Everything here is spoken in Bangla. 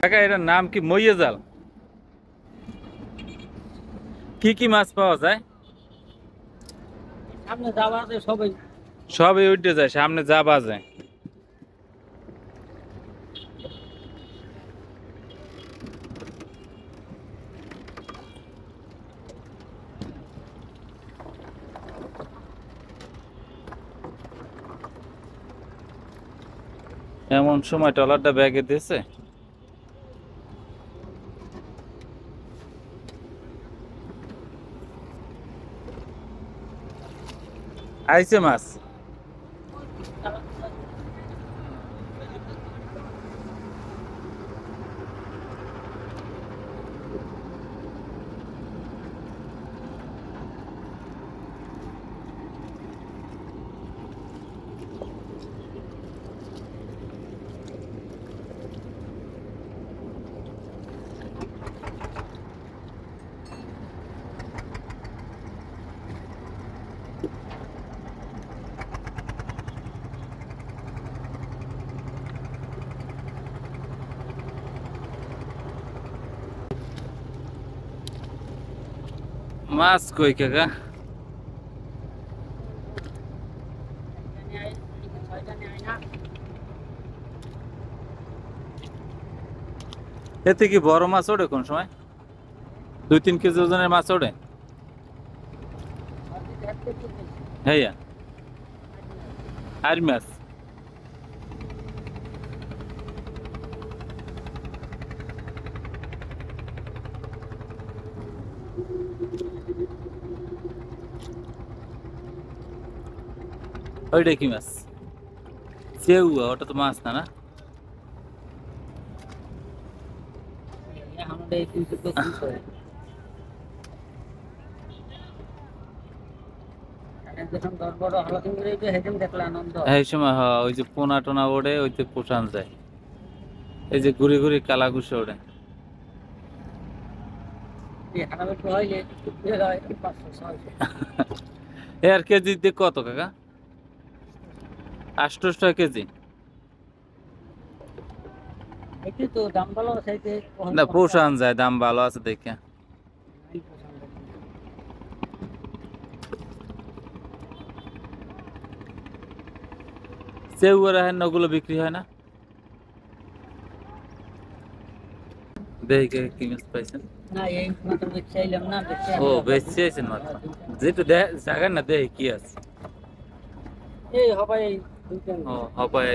কাকা এটার নাম কি? মইয়ে জাল। কি কি মাছ পাওয়া যায়? সামনে যাওয়া আছে সবাই। সবই উঠে যায়, সামনে যা বাজে। এমন সময় ট্রলারটা ব্যাগে দিয়েছে। আইছে মাছ। মাছ কই কাকা? এতে কি বড় মাছ ওঠে কোন সময়? 2-3 কেজি ওজনের মাছ ওঠে? হ্যাঁ, আর মাছ। ওইটা কি মাছ? চেউয়া, ওটা তো মাছ না, না? এই সময় ওই যে পোনা টোনা ওড়ে, ওইতে পোষান যায়। এই যে ঘুরি ঘুরি কালা ঘুষে ওড়ে। এর কেজিতে কত কাকা? 800 টাকা কেজি? না, পোষান যায়, দাম ভালো আছে দেখে। চেউয়া হেন ওগুলো বিক্রি হয় না? দেখে কি মাছ পাইছেন? ও বেশি আছেন মাত্র। যেটু জায়গা না দেখে কি আছে। এই হবে ও হবাই